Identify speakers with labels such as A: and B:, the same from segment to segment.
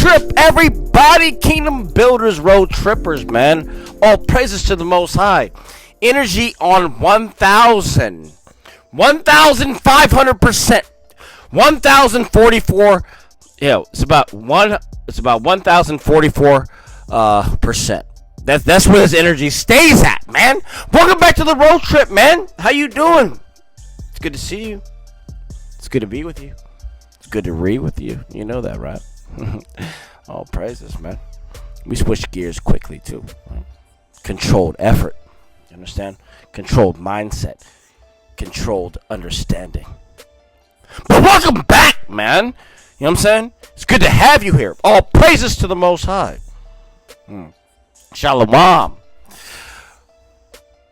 A: trip, everybody. Kingdom builders, road trippers, man. All praises to the Most High. Energy on 1,000. 1,500%. 1,044. Yeah, it's about 1,044 percent. That's where this energy stays at, man. Welcome back to the road trip, man. How you doing? It's good to see you. It's good to be with you. It's good to read with you. You know that, right? All praises, man. We switch gears quickly too. Right? Controlled effort. You understand? Controlled mindset. Controlled understanding. But welcome back, man. You know what I'm saying? It's good to have you here. All praises to the Most High. Shalom.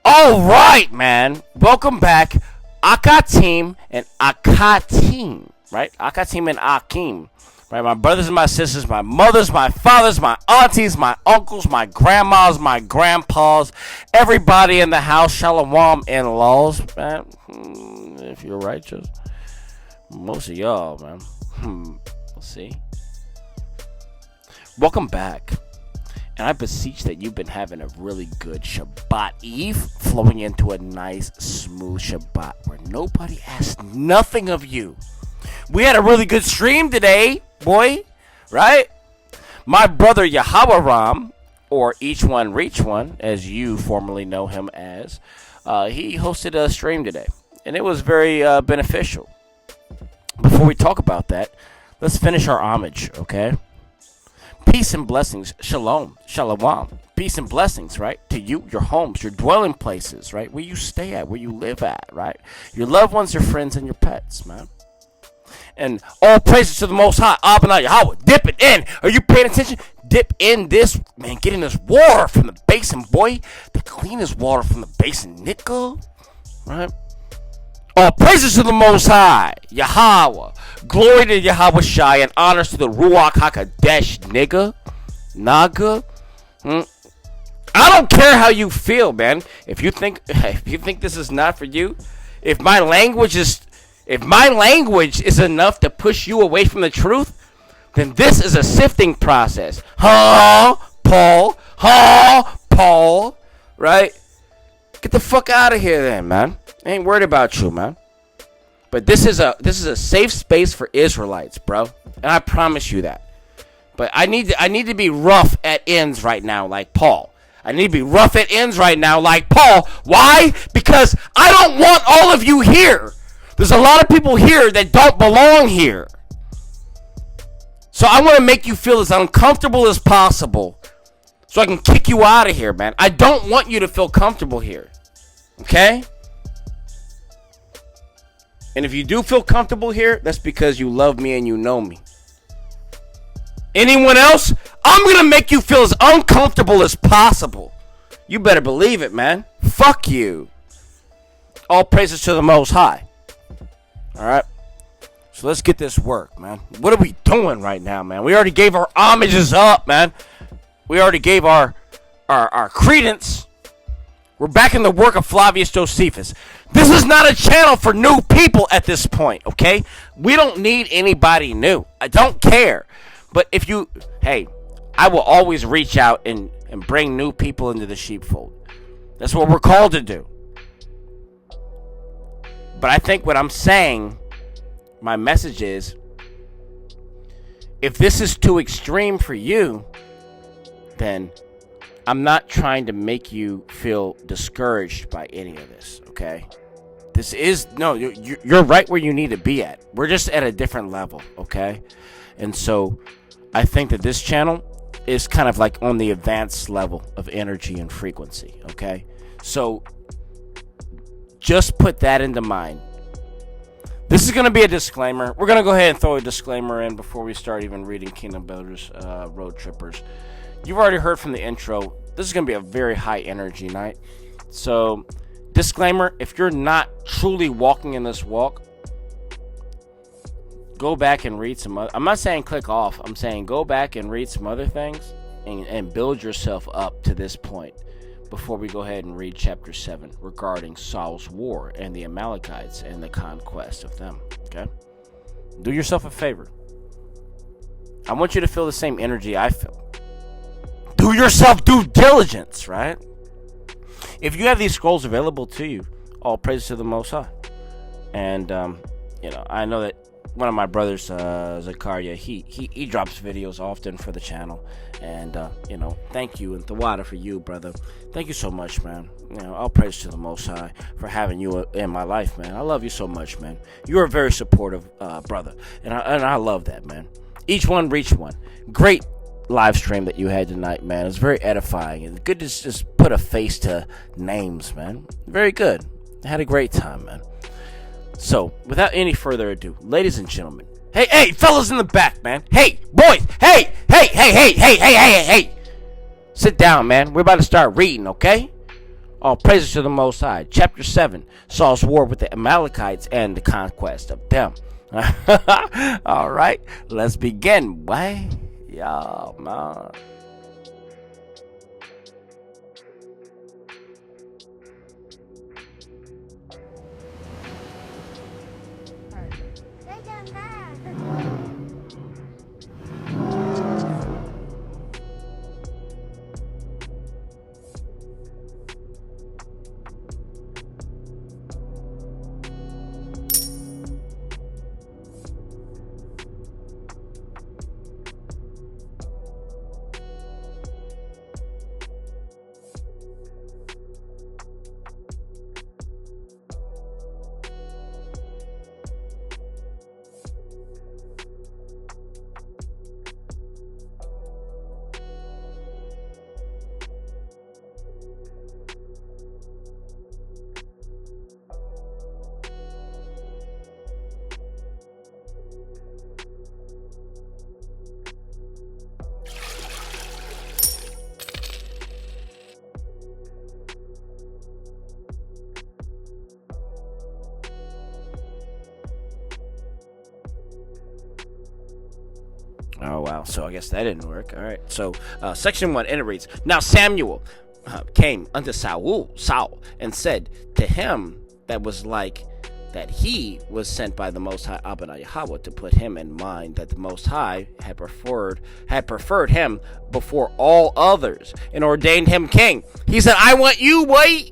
A: All right, man. Welcome back. Akatim and Akatim, right? Akatim and Akim, right? My brothers and my sisters, my mothers, my fathers, my aunties, my uncles, my grandmas, my grandpas, everybody in the house. Shalom in-laws, man. If you're righteous. Most of y'all, man. We'll see. Welcome back. And I beseech that you've been having a really good Shabbat Eve, flowing into a nice, smooth Shabbat where nobody asked nothing of you. We had a really good stream today, boy, right? My brother Yahweh, or Each One Reach One, as you formerly know him as, he hosted a stream today, and it was very beneficial. Before we talk about that, let's finish our homage, okay? Peace and blessings, shalom, shalom. Peace and blessings, right? To you, your homes, your dwelling places, right? Where you stay at, where you live at, right? Your loved ones, your friends, and your pets, man. And all praises to the Most High, Abba Yahweh. Dip it in. Are you paying attention? Dip in this, man. Getting this water from the basin, boy. The cleanest water from the basin, nigga. Right? All praises to the Most High, Yahweh. Glory to Yahweh Shai and honors to the Ruach HaKodesh, nigga. Naga. I don't care how you feel, man. If you think this is not for you, if my language is enough to push you away from the truth, then this is a sifting process. Paul, right? Get the fuck out of here then, man. I ain't worried about you, man. But this is a safe space for Israelites, bro. And I promise you that. But I need to be rough at ends right now, like Paul. I need to be rough at ends right now, like Paul. Why? Because I don't want all of you here. There's a lot of people here that don't belong here. So I want to make you feel as uncomfortable as possible so I can kick you out of here, man. I don't want you to feel comfortable here. Okay? And if you do feel comfortable here, that's because you love me and you know me. Anyone else? I'm going to make you feel as uncomfortable as possible. You better believe it, man. Fuck you. All praises to the Most High. Alright? So let's get this work, man. What are we doing right now, man? We already gave our homages up, man. We already gave our credence. We're back in the work of Flavius Josephus. This is not a channel for new people at this point, okay? We don't need anybody new. I don't care. But if you, hey, I will always reach out and bring new people into the sheepfold. That's what we're called to do. But I think what I'm saying, my message is, if this is too extreme for you, then I'm not trying to make you feel discouraged by any of this, okay? This is, no, you're right where you need to be at. We're just at a different level, okay? And so I think that this channel is kind of like on the advanced level of energy and frequency, okay? So just put that into mind. This is going to be a disclaimer. We're going to go ahead and throw a disclaimer in before we start even reading Kingdom Builders, Road Trippers. You've already heard from the intro. This is going to be a very high energy night. So, disclaimer, if you're not truly walking in this walk, go back and read some other... I'm not saying click off. I'm saying go back and read some other things and build yourself up to this point before we go ahead and read chapter 7 regarding Saul's war and the Amalekites and the conquest of them. Okay? Do yourself a favor. I want you to feel the same energy I feel. Do yourself due diligence, right? If you have these scrolls available to you, all praise to the Most High. And I know that one of my brothers, Zakaria, he drops videos often for the channel. And thank you, and Tawada for you, brother. Thank you so much, man. All praise to the Most High for having you in my life, man. I love you so much, man. You're a very supportive brother, and I love that, man. Each one reached one. Great live stream that you had tonight, man. It's very edifying. It's good to just put a face to names, man. Very good. I had a great time, man. So, without any further ado, ladies and gentlemen, hey, fellas in the back, man. Hey, boys, hey. Sit down, man. We're about to start reading, okay? All praises to the Most High. Chapter 7, Saul's war with the Amalekites and the conquest of them. All right, let's begin, boy. Yeah, man. Oh, wow. So I guess that didn't work. All right. So section 1, and it reads, Now Samuel came unto Saul, and said to him that was like that he was sent by the Most High Abba Yahweh to put him in mind that the Most High had preferred him before all others and ordained him king. He said, I want you, boy.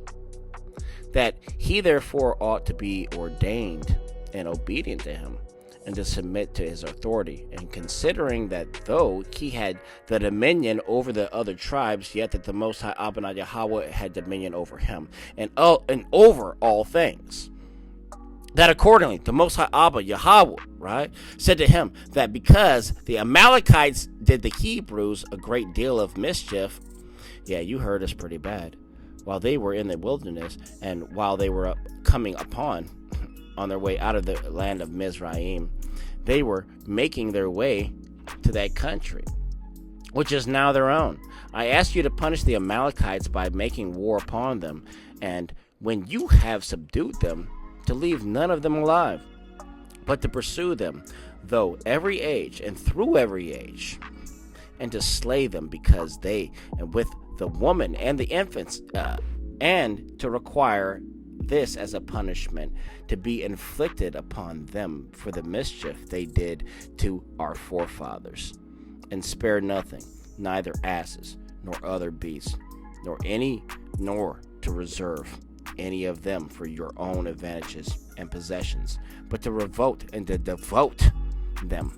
A: That he therefore ought to be ordained and obedient to him, and to submit to his authority. And considering that though he had the dominion over the other tribes, yet that the Most High Abba Yahweh had dominion over him, and over all things. That accordingly, the Most High Abba Yahweh, right, said to him that because the Amalekites did the Hebrews a great deal of mischief, yeah, you heard us pretty bad, while they were in the wilderness, and while they were coming on their way out of the land of Mizraim, they were making their way to that country, which is now their own. I ask you to punish the Amalekites by making war upon them, and when you have subdued them, to leave none of them alive, but to pursue them, though every age and through every age, and to slay them because they, and with the woman and the infants, and to require this as a punishment to be inflicted upon them for the mischief they did to our forefathers, and spare nothing, neither asses nor other beasts, nor to reserve any of them for your own advantages and possessions, but to revolt and to devote them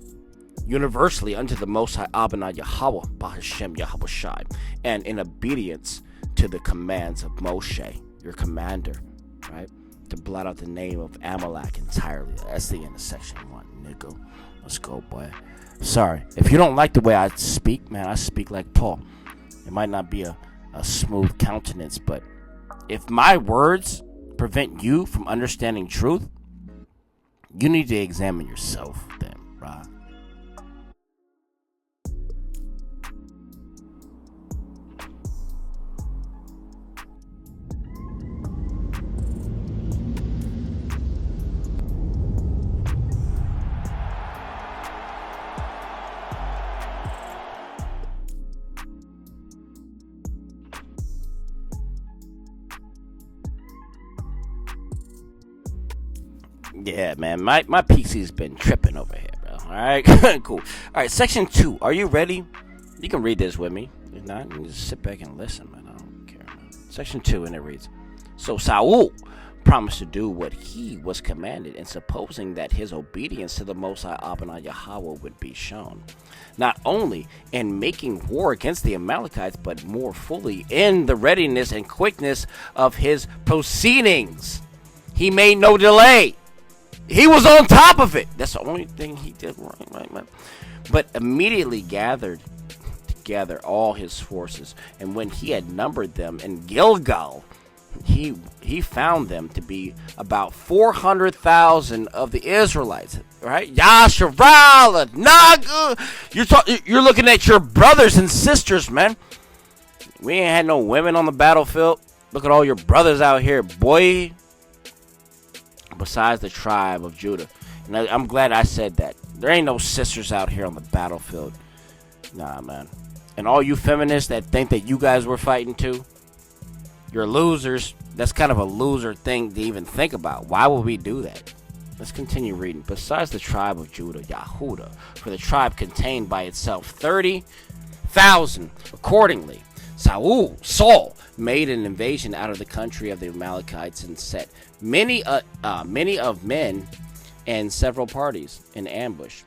A: universally unto the Most High Abba Yahweh Bahashem Yahweh Shai, and in obedience to the commands of Moshe, your commander, right? To blot out the name of Amalek entirely. That's the end of section 1, nigga. Let's go, boy. Sorry. If you don't like the way I speak, man, I speak like Paul. It might not be a smooth countenance, but if my words prevent you from understanding truth, you need to examine yourself then, right? Yeah, man, my PC's been tripping over here, bro. All Alright, cool. Alright, section 2. Are you ready? You can read this with me. If not, you can just sit back and listen, man. I don't care, man. Section 2, and it reads, so Saul promised to do what he was commanded, and supposing that his obedience to the Most High Abba Yahweh would be shown, not only in making war against the Amalekites, but more fully in the readiness and quickness of his proceedings. He made no delay. He was on top of it. That's the only thing he did right, man. But immediately gathered together all his forces, and when he had numbered them in Gilgal, he found them to be about 400,000 of the Israelites, right? Yasharal, Naga. You're looking at your brothers and sisters, man. We ain't had no women on the battlefield. Look at all your brothers out here, boy. Besides the tribe of Judah. And I'm glad I said that. There ain't no sisters out here on the battlefield. Nah, man. And all you feminists that think that you guys were fighting too, you're losers. That's kind of a loser thing to even think about. Why would we do that? Let's continue reading. Besides the tribe of Judah, Yahudah, for the tribe contained by itself 30,000. Accordingly, Saul made an invasion out of the country of the Amalekites and set many of men and several parties in ambush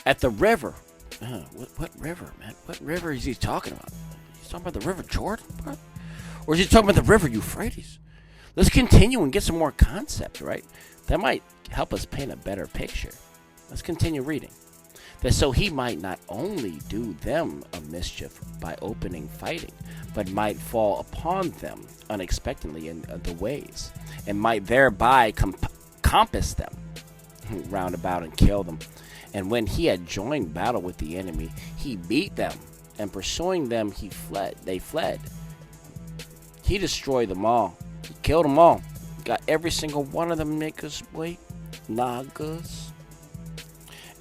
A: at the river. What river, man? What river is he talking about? He's talking about the River Jordan, bro? Or is he talking about the River Euphrates? Let's continue and get some more concept, right? That might help us paint a better picture. Let's continue reading. That so he might not only do them a mischief by opening fighting, but might fall upon them unexpectedly in the ways, and might thereby compass them round about and kill them. And when he had joined battle with the enemy, he beat them, and pursuing them they fled. He destroyed them all. He killed them all. Got every single one of them niggas, nagas.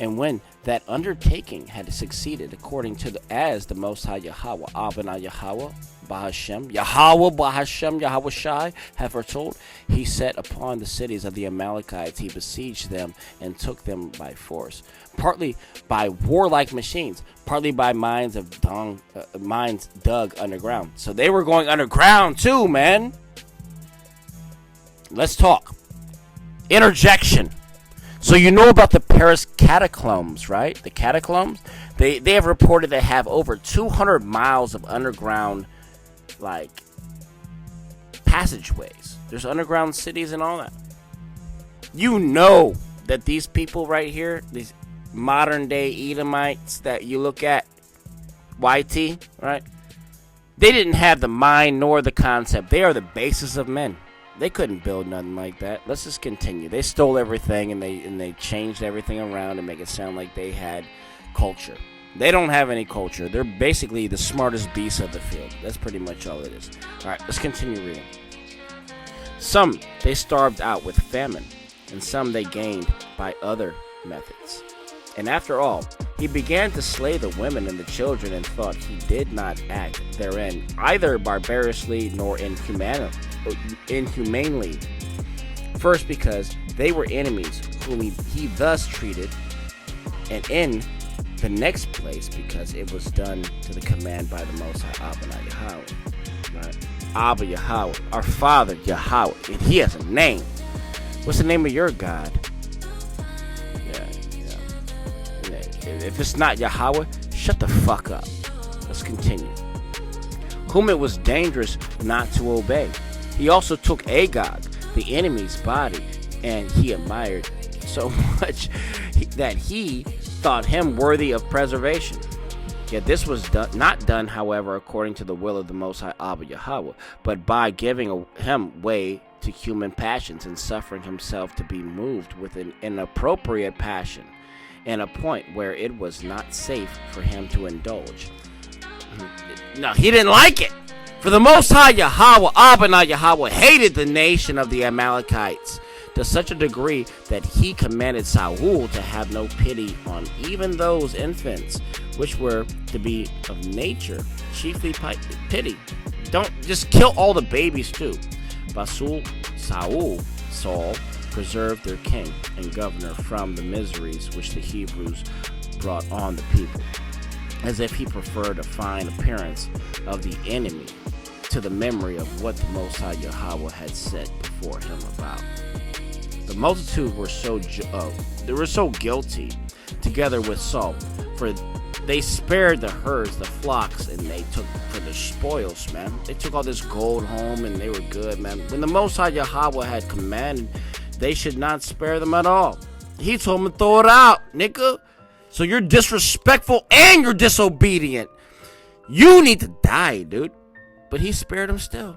A: And when that undertaking had succeeded according to as the Most High Yahweh, Abba Yahweh, Bahashem, Yahweh Shai, have foretold, he set upon the cities of the Amalekites, he besieged them and took them by force, partly by warlike machines, partly by mines dug underground. So they were going underground too, man. Let's talk. Interjection. So you know about the Paris catacombs, right? The catacombs? They have reported they have over 200 miles of underground, like, passageways. There's underground cities and all that. You know that these people right here, these modern day Edomites that you look at, YT, right? They didn't have the mind nor the concept. They are the basis of men. They couldn't build nothing like that. Let's just continue. They stole everything and they changed everything around to make it sound like they had culture. They don't have any culture. They're basically the smartest beasts of the field. That's pretty much all it is. Alright, let's continue reading. Some they starved out with famine, and some they gained by other methods. And after all, he began to slay the women and the children, and thought he did not act therein either barbarously nor inhumanely. First, because they were enemies whom he thus treated, and in the next place, because it was done to the command by the Most High Abba Yahweh. Right? Abba Yahweh, our Father Yahweh, and he has a name. What's the name of your God? If it's not Yahweh, shut the fuck up. Let's continue. Whom it was dangerous not to obey. He also took Agag, the enemy's body, and he admired so much that he thought him worthy of preservation. Yet this was not done, however, according to the will of the Most High Abba Yahweh, but by giving him way to human passions and suffering himself to be moved with an inappropriate passion, and a point where it was not safe for him to indulge. No, he didn't like it. For the Most High Yahweh, Abba Yahweh, hated the nation of the Amalekites to such a degree that he commanded Saul to have no pity on even those infants, which were to be of nature chiefly pity. Don't just kill all the babies too. But Saul preserve their king and governor from the miseries which the Hebrews brought on the people, as if he preferred a fine appearance of the enemy to the memory of what the Most High Yahweh had said before him about. The multitude were so guilty, together with Saul, for they spared the herds, the flocks, and they took for the spoils, man. They took all this gold home, and they were good, man. When the Most High Yahweh had commanded, they should not spare them at all. He told them to throw it out, nigga. So you're disrespectful and you're disobedient. You need to die, dude. But he spared them still.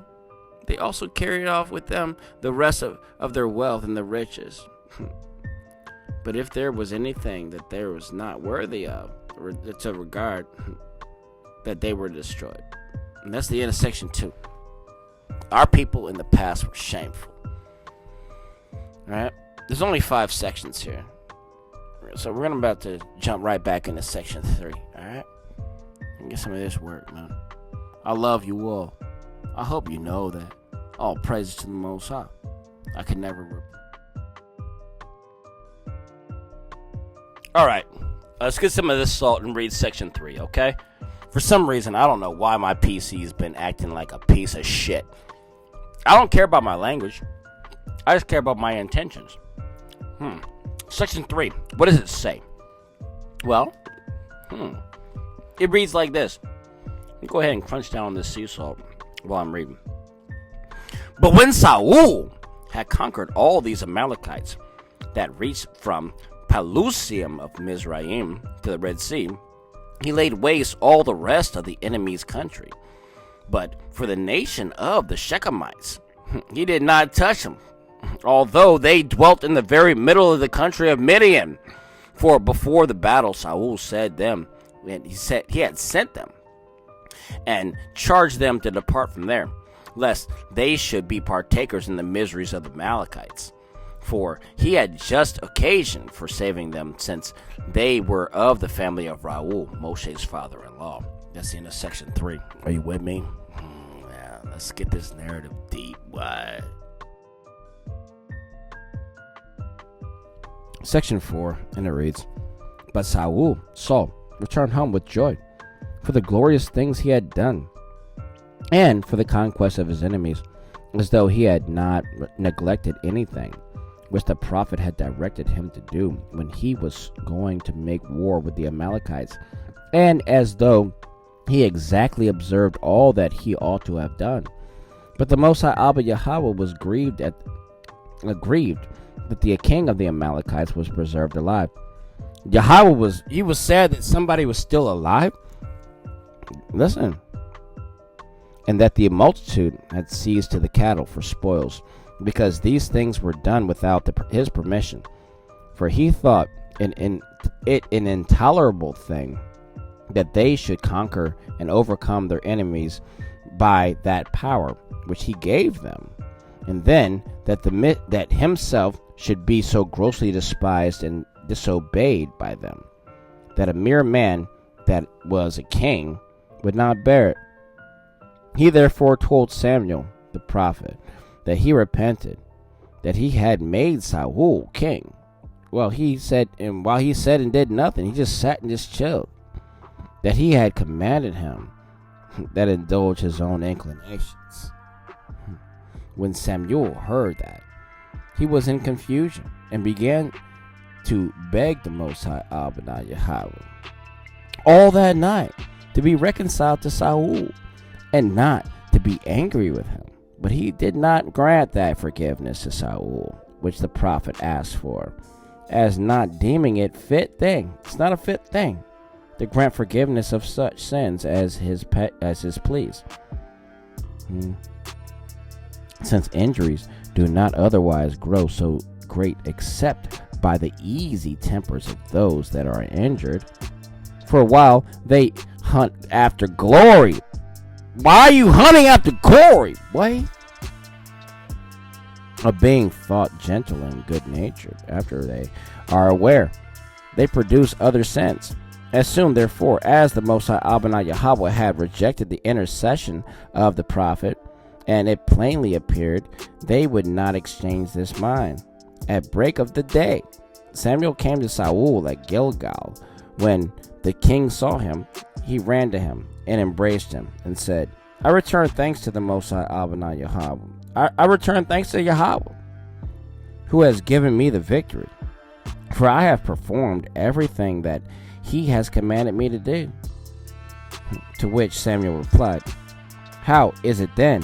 A: They also carried off with them the rest of their wealth and the riches. But if there was anything that there was not worthy of, or to regard, that they were destroyed. And that's the end of section 2. Our people in the past were shameful. Alright? There's only 5 sections here. So we're about to jump right back into section 3. Alright? And get some of this work, man. I love you all. I hope you know that. All praises to the Most High. I could never. Alright. Let's get some of this salt and read section 3, okay? For some reason, I don't know why my PC's been acting like a piece of shit. I don't care about my language. I just care about my intentions. Section 3. What does it say? Well, it reads like this. Let me go ahead and crunch down on this sea salt while I'm reading. But when Saul had conquered all these Amalekites that reached from Pelusium of Mizraim to the Red Sea, he laid waste all the rest of the enemy's country. But for the nation of the Shechemites, he did not touch them, although they dwelt in the very middle of the country of Midian. For before the battle, Saul said them, and he had sent them and charged them to depart from there, lest they should be partakers in the miseries of the Amalekites. For he had just occasion for saving them, since they were of the family of Raul, Moshe's father-in-law. That's the end of section 3. Are you with me? Yeah, let's get this narrative deep. What? Section 4, and it reads, But Saul returned home with joy, for the glorious things he had done, and for the conquest of his enemies, as though he had not neglected anything which the prophet had directed him to do when he was going to make war with the Amalekites, and as though he exactly observed all that he ought to have done. But the Most High Abba Yahweh was grieved that the king of the Amalekites was preserved alive. Yahweh was sad that somebody was still alive. Listen. And that the multitude had seized to the cattle for spoils, because these things were done without his permission. For he thought it an intolerable thing that they should conquer and overcome their enemies by that power which he gave them, and then that himself should be so grossly despised and disobeyed by them, that a mere man that was a king would not bear it. He therefore told Samuel the prophet that he repented, that he had made Saul king. While he said and did nothing, he just sat and just chilled. That he had commanded him that indulge his own inclinations. When Samuel heard that, he was in confusion and began to beg the Most High Abba Yahweh all that night to be reconciled to Saul and not to be angry with him. But he did not grant that forgiveness to Saul, which the prophet asked for, as not deeming it fit thing. It's not a fit thing to grant forgiveness of such sins as his pleas. Since injuries do not otherwise grow so great except by the easy tempers of those that are injured. For a while they hunt after glory. Why are you hunting after glory, boy? Of being thought gentle and good-natured, after they are aware they produce other sins. As soon, therefore, as the Most High Abba Yahweh had rejected the intercession of the prophet, and it plainly appeared they would not exchange this mind, At break of the day, Samuel came to Saul at Gilgal. When the king saw him, he ran to him and embraced him and said, I return thanks to the Most High Adonai Yahweh. I return thanks to Yahweh, who has given me the victory. For I have performed everything that he has commanded me to do. To which Samuel replied, How is it then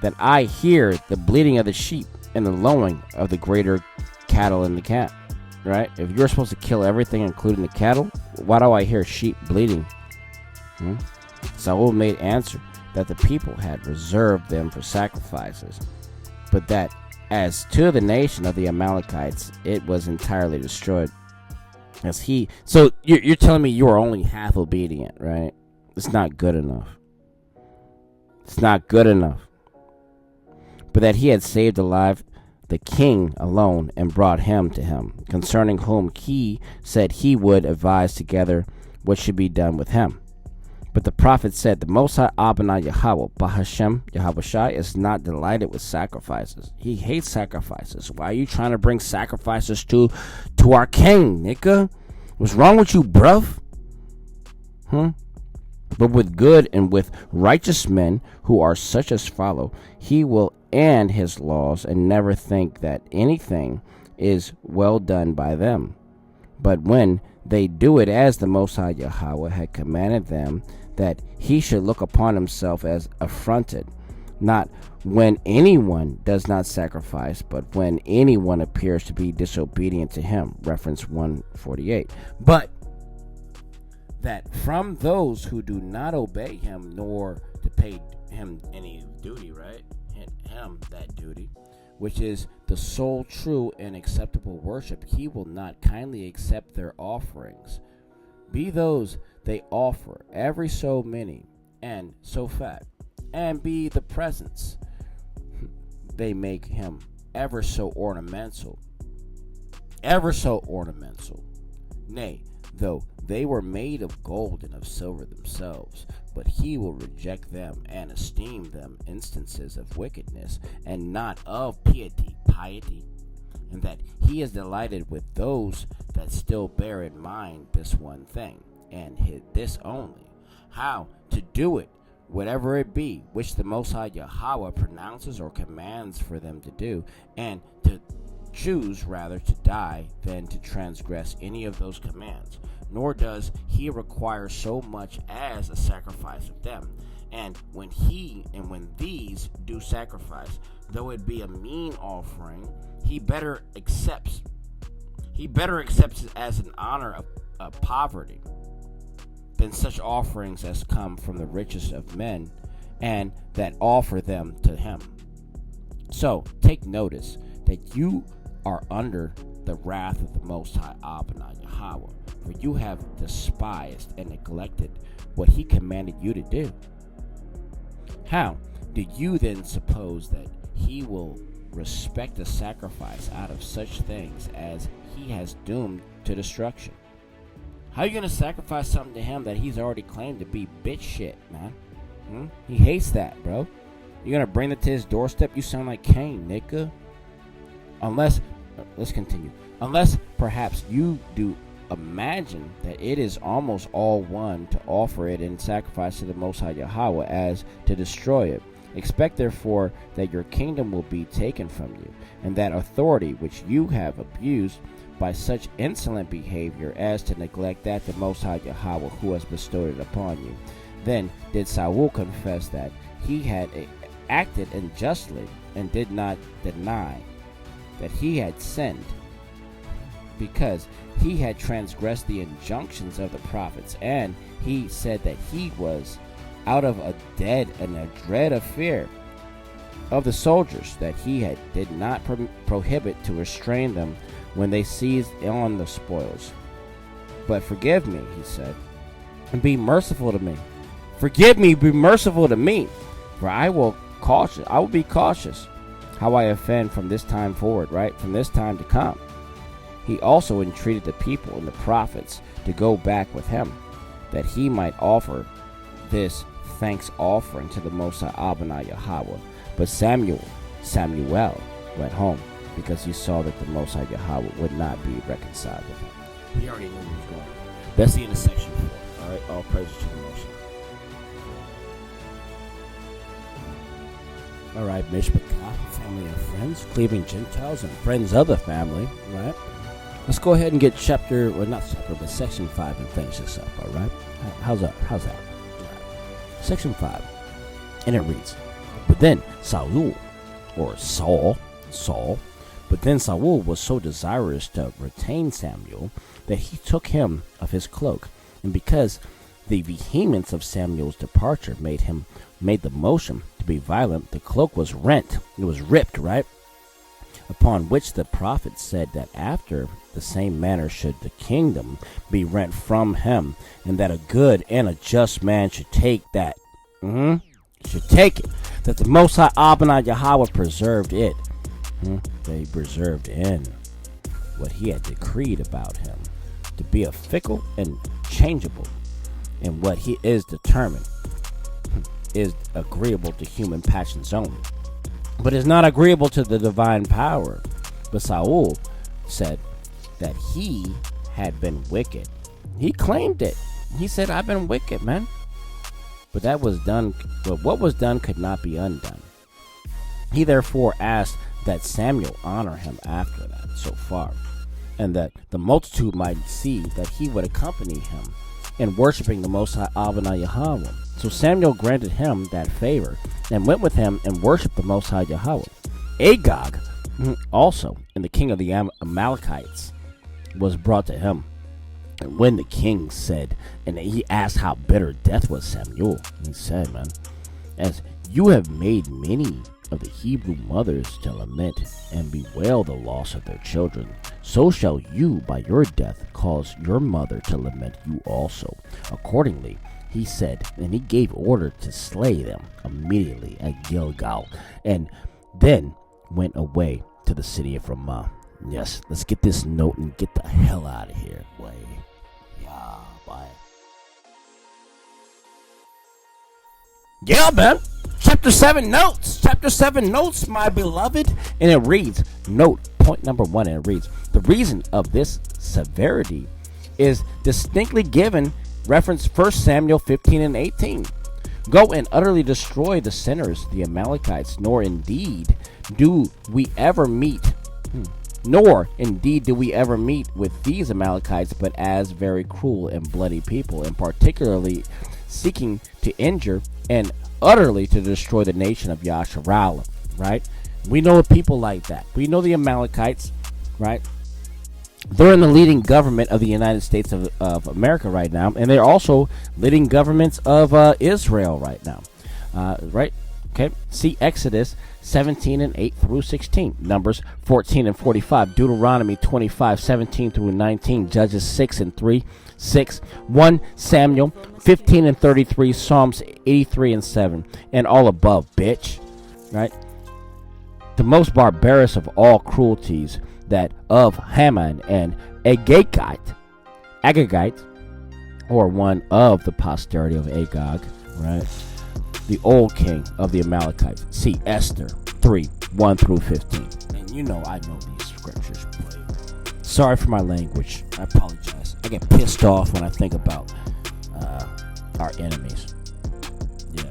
A: that I hear the bleating of the sheep and the lowing of the greater cattle in the camp? Right? If you're supposed to kill everything, including the cattle, why do I hear sheep bleating? Saul made answer that the people had reserved them for sacrifices, but that as to the nation of the Amalekites, it was entirely destroyed. So you're telling me you are only half obedient, right? It's not good enough. It's not good enough. But that he had saved alive the king alone and brought him to him, concerning whom he said he would advise together what should be done with him. But the prophet said, The Most High Adonai Yahweh, Bahashem, Yahweh Shai, is not delighted with sacrifices. He hates sacrifices. Why are you trying to bring sacrifices to our king, nigga? What's wrong with you, bruv? But with good and with righteous men who are such as follow, he will end his laws and never think that anything is well done by them. But when they do it as the Most High Yahweh had commanded them, that he should look upon himself as affronted, not when anyone does not sacrifice, but when anyone appears to be disobedient to him. Reference 148. But that from those who do not obey him, nor to pay him any duty, right? Him that duty, which is the sole true and acceptable worship, he will not kindly accept their offerings, be those they offer every so many and so fat, and be the presents they make him ever so ornamental, nay, though they were made of gold and of silver themselves, but he will reject them and esteem them instances of wickedness and not of piety, and that he is delighted with those that still bear in mind this one thing, and this only, how to do it, whatever it be, which the Most High Yahweh pronounces or commands for them to do, and to choose rather to die than to transgress any of those commands. Nor does he require so much as a sacrifice of them. And when these do sacrifice, though it be a mean offering, he better accepts it as an honor of poverty than such offerings as come from the richest of men, and that offer them to him. So take notice that you are under the wrath of the Most High Adonai Yahweh, for you have despised and neglected what he commanded you to do. How do you then suppose that he will respect a sacrifice out of such things as he has doomed to destruction? How are you going to sacrifice something to him that he's already claimed to be bitch shit, man? He hates that, bro. You're going to bring it to his doorstep? You sound like Cain, nigga. Let's continue. Unless perhaps you do imagine that it is almost all one to offer it in sacrifice to the Most High Yahweh as to destroy it. Expect therefore that your kingdom will be taken from you, and that authority which you have abused by such insolent behavior as to neglect that the Most High Yahweh who has bestowed it upon you. Then did Saul confess that he had acted unjustly, and did not deny that he had sinned, because he had transgressed the injunctions of the prophets, and he said that he was out of a dread of fear of the soldiers, that he did not prohibit to restrain them when they seized on the spoils. But forgive me, he said, and be merciful to me. Forgive me, be merciful to me, for I will be cautious how I offend from this time forward, right? From this time to come. He also entreated the people and the prophets to go back with him, that he might offer this thanks offering to the Most High Adonai Yahweh. But Samuel went home. because he saw that the Most High Yahweh would not be reconciled with him. He already knew he was going. That's the end of section 4. All right, all praises to the Most High. All right, Mishpachah, family and friends, cleaving Gentiles and friends of the family. Right. Let's go ahead and get section 5 and finish this up. All right. How's that? All right. Section 5, and it reads, "But then Saul, but then Saul was so desirous to retain Samuel that he took him of his cloak, and because the vehemence of Samuel's departure made the motion to be violent, the cloak was rent. It was ripped, right? Upon which the prophet said that after the same manner should the kingdom be rent from him, and that a good and a just man should take that." Should take it. That the Most High Adonai Yahweh preserved it. That he preserved in what he had decreed about him to be a fickle and changeable, and what he is determined is agreeable to human passions only, but is not agreeable to the divine power. But Saul said that he had been wicked. He claimed it. He said, "I've been wicked, man." But that was done. But what was done could not be undone. He therefore asked that Samuel honor him after that so far, and that the multitude might see that he would accompany him in worshiping the Most High Adonai Yahweh. So Samuel granted him that favor, and went with him and worshipped the Most High Yahweh. Agag also, and the king of the Amalekites, was brought to him. And when the king said, and he asked how bitter death was, Samuel, he said, "Man, as you have made many of the Hebrew mothers to lament and bewail the loss of their children, so shall you by your death cause your mother to lament you also." Accordingly, he said, and he gave order to slay them immediately at Gilgal, and then went away to the city of Ramah. Yes, let's get this note and get the hell out of here, boy. Yeah, bye. Yeah, man. Chapter 7 notes. Chapter 7 notes, my beloved. And it reads, note, point number 1, and it reads, "The reason of this severity is distinctly given, reference 1 Samuel 15 and 18. Go and utterly destroy the sinners, the Amalekites, nor indeed do we ever meet with these Amalekites, but as very cruel and bloody people, and particularly seeking to injure and utterly to destroy the nation of Yasharal." Right? We know people like that. We know the Amalekites, right? They're in the leading government of the United States of America right now, and they're also leading governments of Israel right now. Right? Okay. See Exodus 17 and 8 through 16, Numbers 14 and 45, Deuteronomy 25, 17 through 19, Judges 6 and 3, 6, 1 Samuel 15 and 33, Psalms 83 and 7, and all above, bitch. Right? The most barbarous of all cruelties, that of Haman and Agagite, or one of the posterity of Agag, right? The old king of the Amalekites. See Esther 3, 1 through 15. And you know I know these scriptures. Sorry for my language. I apologize. I get pissed off when I think about our enemies. Yeah.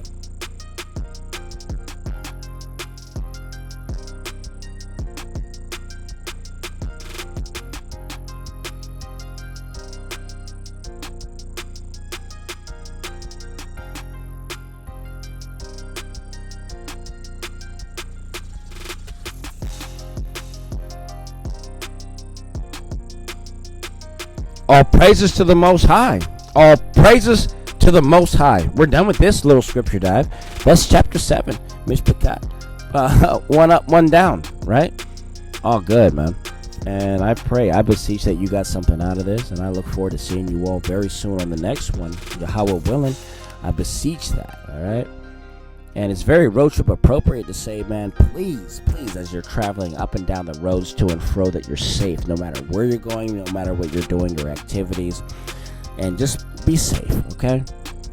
A: All praises to the Most High. All praises to the Most High. We're done with this little scripture dive. That's chapter 7. Mishpachah. One up, one down, right? All good, man. And I pray, I beseech that you got something out of this. And I look forward to seeing you all very soon on the next one. Yahweh willing. I beseech that, all right? And it's very road trip appropriate to say, man, please, as you're traveling up and down the roads to and fro, that you're safe, no matter where you're going, no matter what you're doing, your activities, and just be safe, okay?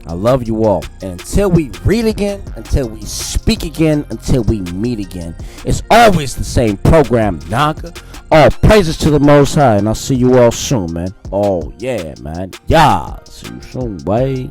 A: I love you all. And until we read again, until we speak again, until we meet again, it's always the same program, Naga. All praises to the Most High. And I'll see you all soon, man. Oh, yeah, man. Yeah. See you soon, boy.